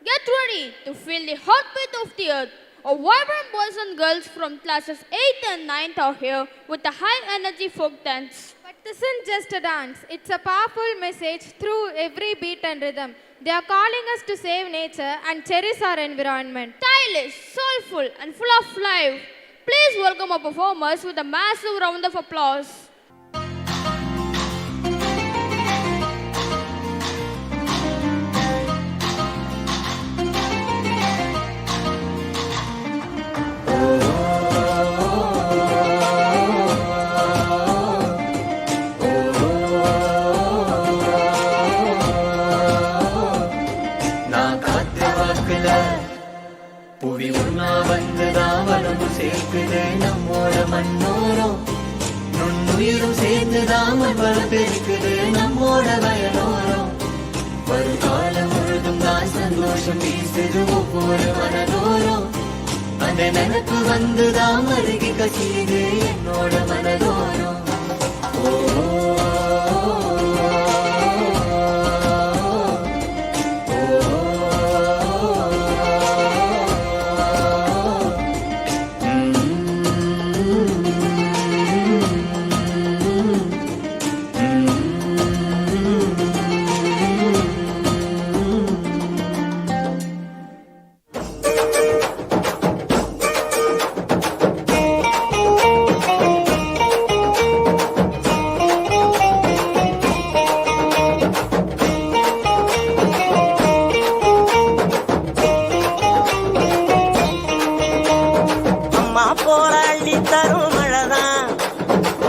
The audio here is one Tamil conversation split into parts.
Get ready to feel the heartbeat of the earth. Our vibrant boys and girls from classes 8th and 9th are here with the high energy folk dance. But this isn't just a dance, it's a powerful message through every beat and rhythm. They are calling us to save nature and cherish our environment. Stylish, soulful, and full of life. Please welcome our performers with a massive round of applause. புவி உண்ணா வந்துதான் வளமும் சேர்க்குது நம்மோட மண்ணோரம் நுண்ணுயிரும் சேர்ந்துதான் வளம் பெருக்குது நம்மோட வயலோரம் வருகாலம் முழுதும் தான் சந்தோஷம் வீசுது ஒவ்வொரு மனதோரம் அந்த நினைப்பு வந்துதான் அருகி கசியுது என்னோட மனதோரம்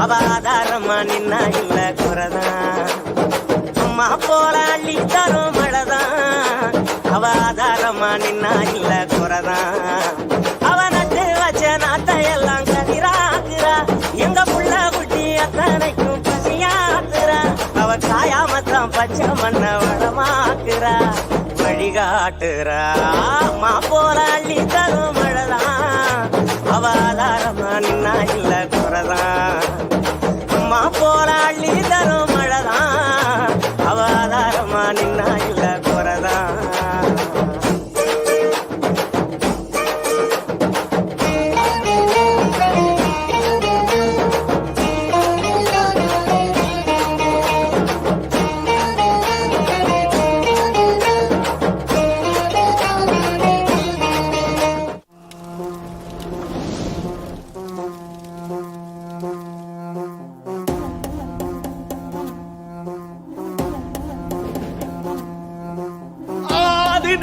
அவதாரமா நின்னா இல்ல குறதான் அம்மா போல அள்ளி தரும் மழைதான் அவதாரமா நின்னா இல்ல குறதான் அவ நட்டு வச்ச நாட்டையெல்லாம் கதிராக்குறா எங்க புள்ள குட்டி அத்தனைக்கும் பசியாக்குறா அவ காயாமத்தான் பச்சை மண்ண வளமாக்குறா வழிகாட்டுறா அம்மா போல அள்ளி தரும் மழைதான் அவதாரமா நின்னா இல்ல குறதான் அம்மா போல அள்ளி தரும் மழைதான் அவதாரமா நின்னா இல்ல குறதான்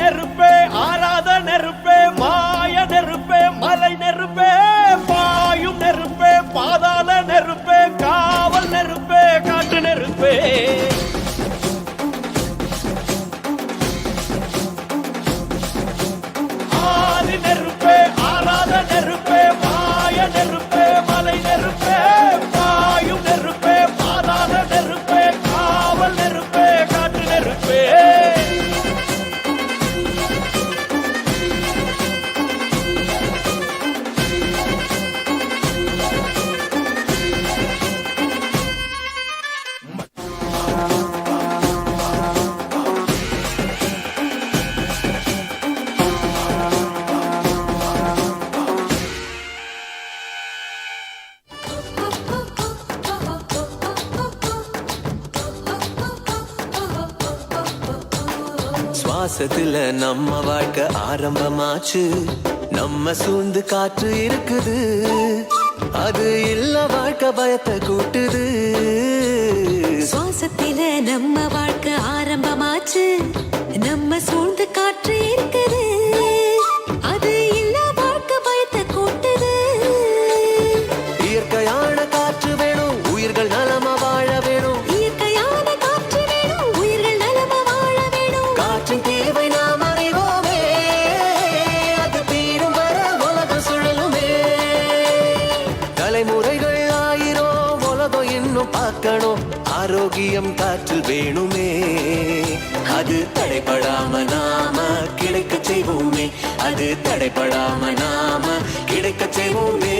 நெருப்பே ஆராத நெருப்பே மாய நெருப்பே மலை நெருப்பே பாயும் நெருப்பே பாதாள நெருப்பே காவல் நெருப்பே காட்டு நெருப்பே ஆதி நெருப்பே ஆராத நெருப்பே மாய நெருப்பே மலை நெருப்பே பாயும் நெருப்பே பாதாள நெருப்பே காவல் நெருப்பே காட்டு நெருப்பே சுவாசத்துல நம்ம வாழ்க்கை ஆரம்பமாச்சு நம்ம சூழ்ந்து காற்று இருக்குது அது இல்ல வாழ்க்கை பயத்தை கூட்டுது சுவாசத்தில நம்ம வாழ்க்கை ஆரம்பமாச்சு நம்ம சூழ்ந்து காற்று இருக்குது அது இல்ல வாழ்க்கை பயத்தை கூட்டுது இயற்கையான காற்று வேணும் உயிர்கள் நலமா வாழ வேணும் இயற்கையான காற்று வேணும் உயிர்கள் நலமா வாழ வேணும் காற்றின் தேவை நாம் அறிவோமே அது தீரும் வர உலகம் சுழலுமே தலைமுறைகள் ஆயிரம் உலகம் இன்னும் பார்க்கணும் ஆரோக்கியம் காற்றில் வேணுமே அது தடைபடாம நாம கிடைக்க செய்வோமே அது தடைபடாம நாம கிடைக்க செய்வோமே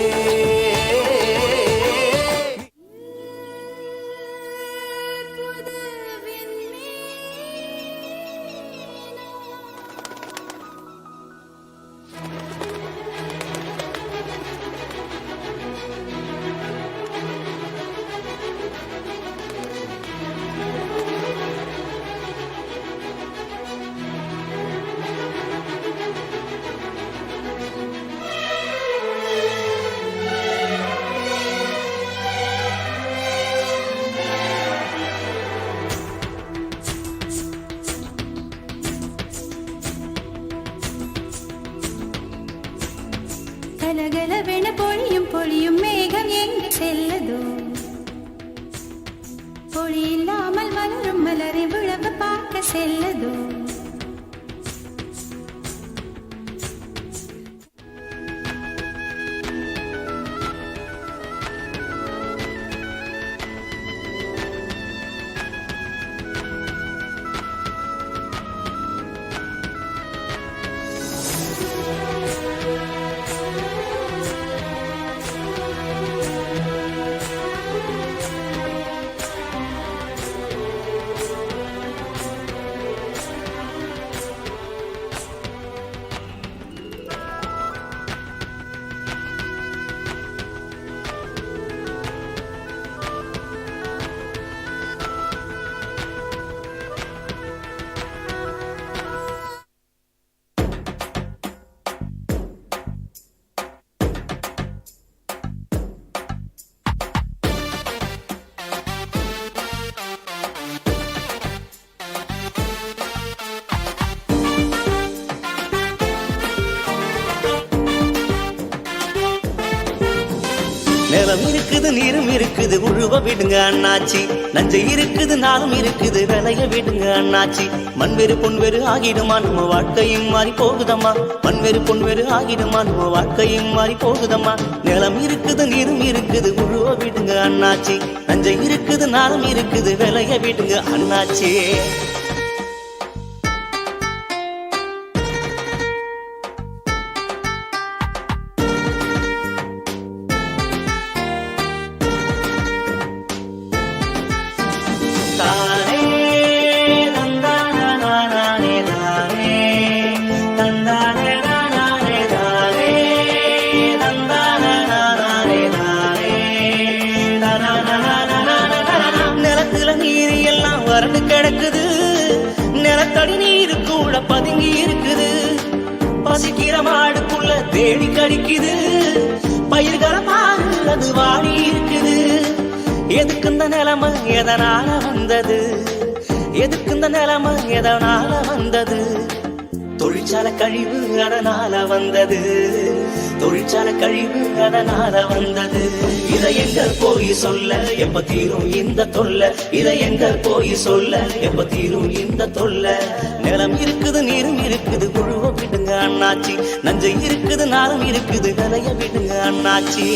மலரை உழவு பார்க்க செல்லதோ. நிலம் இருக்குது நீரும் இருக்குது உழுவ விடுங்க அண்ணாச்சி. நஞ்சை இருக்குது நாளும் இருக்குது விளைய விடுங்க அண்ணாச்சி. மண்வெறு பொன்வெறு ஆகிடுமா நம்ம வாழ்க்கையும் மாறி போகுதம்மா. மண்வெறு பொன்வெறு ஆகிடுமா நம்ம வாழ்க்கையும் மாறி போகுதம்மா. நிலம் இருக்குது நீரும் இருக்குது உழுவ விடுங்க அண்ணாச்சி. நஞ்சை இருக்குது நாளும் இருக்குது விளைய விடுங்க அண்ணாச்சி. நிலத்துல நீர் எல்லாம் வறண்டு கிடக்குது. நிலத்தடி நீர் கூட பதுங்கி இருக்குது. பசிக்கிற மாடுக்குள்ள தேடி கடிக்குது. பயிர்களை பாரு அது வாடி இருக்குது. எதுக்கு இந்த நிலைமை எதனால வந்தது? எதுக்கு இந்த நிலைமை எதனால வந்தது? தொழிற்சாலை கழிவு அதனால வந்தது. தொழிற்சாலை கழிவு அதனால வந்தது. இதை எங்க போய் சொல்ல எப்ப தீரும் இந்த தொல்லை? இதை எங்க போய் சொல்ல எப்ப தீரும் இந்த தொல்லை? நிலம் இருக்குது நீரும் இருக்குது உழுவ விடுங்க அண்ணாச்சி. நஞ்சை இருக்குது நாளும் இருக்குது விளைய விடுங்க அண்ணாச்சி.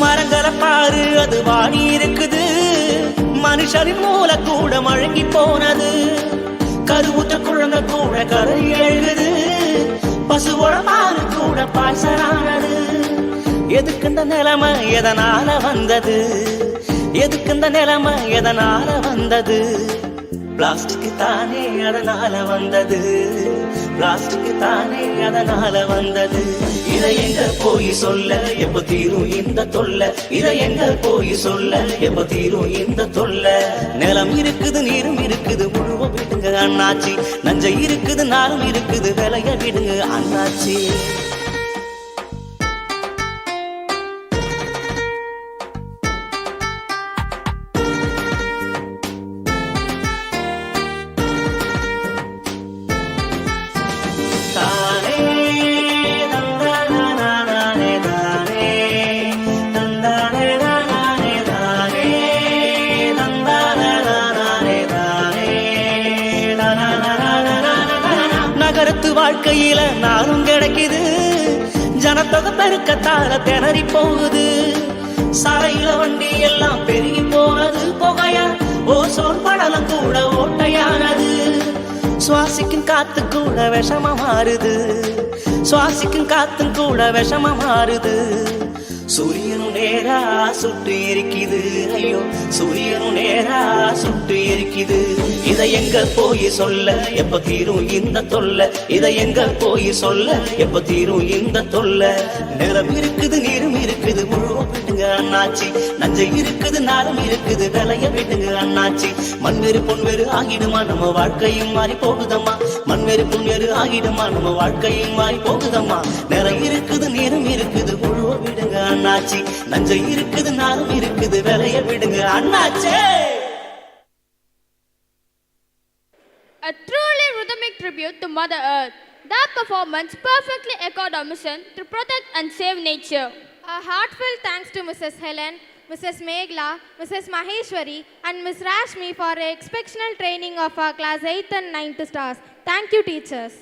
மரங்களை பாரு அது வாடி இருக்குது. மனுஷரின் மூளை கூட மழங்கி போனது. கருவுற்ற குழந்தை கூட கரை எழுது. பசுவோட பாரு கூட பாய்ச்சலானது. எதுக்கு இந்த நிலைமை எதனால வந்தது? எதுக்கு இந்த நிலைமை எதனால வந்தது? பிளாஸ்டிக் தானே அதனால வந்தது. பிளாஸ்டிக் தானே அதனால வந்தது. இதை எங்க போய் சொல்ல எப்ப தீரும் இந்த தொல்லை? இதை எங்க போய் சொல்ல எப்ப தீரும் இந்த தொல்லை? நிலம் இருக்குது நீரும் இருக்குது உழுவ விடுங்க அண்ணாச்சி. நஞ்சை இருக்குது நாளும் இருக்குது விளைய விடுங்க அண்ணாச்சி. நகரத்து வாழ்க்கையில நானும் கிடைக்குது. ஜனத்தொகை பெருக்கத்தால திணறி போகுது. சாலையில வண்டி எல்லாம் பெருகி போனது. புகையா ஓசோன் படலம் கூட ஓட்டையானது. சுவாசிக்கும் காத்து கூட விஷமா மாறுது. சுவாசிக்கும் காத்தும் கூட விஷமா மாறுது. சூரியனும் நேரா சுட்டு எரிக்குது. ஐயோ சூரியனும் நேரா சுட்டு எரிக்குது. இதை எங்க போய் சொல்ல எப்ப தீரும் இந்த தொல்லை? இதை எங்க போய் சொல்ல எப்ப தீரும் இந்த தொல்லை? நிலம் இருக்குது நீரும் இருக்குது முழுவ விடுங்க அண்ணாச்சி. நஞ்சை இருக்குது நாளும் இருக்குது விளைய விடுங்க அண்ணாச்சி. மண்வெறு பொன்வெறு ஆகிடுமா நம்ம வாழ்க்கையும் மாறி போகுதம்மா. மண் பொன்மேரு புண்ணியரு ஆகிடுமா நம்ம வாழ்க்கையும் மாறி போகுதம்மா நேரம் இருக்குது நேரம் இருக்குது உழுவ விடுங்க அண்ணாச்சி நஞ்சை இருக்குது நாரும் இருக்குது விலைய விடுங்க அண்ணாச்சே. A truly rhythmic tribute to Mother Earth. That performance perfectly echoed our mission to protect and save nature. A heartfelt thanks to Mrs. Helen, Mrs. Meghla, Mrs. Maheshwari and Ms. Rashmi for exceptional training of our class 8th and 9th stars. Thank you, teachers.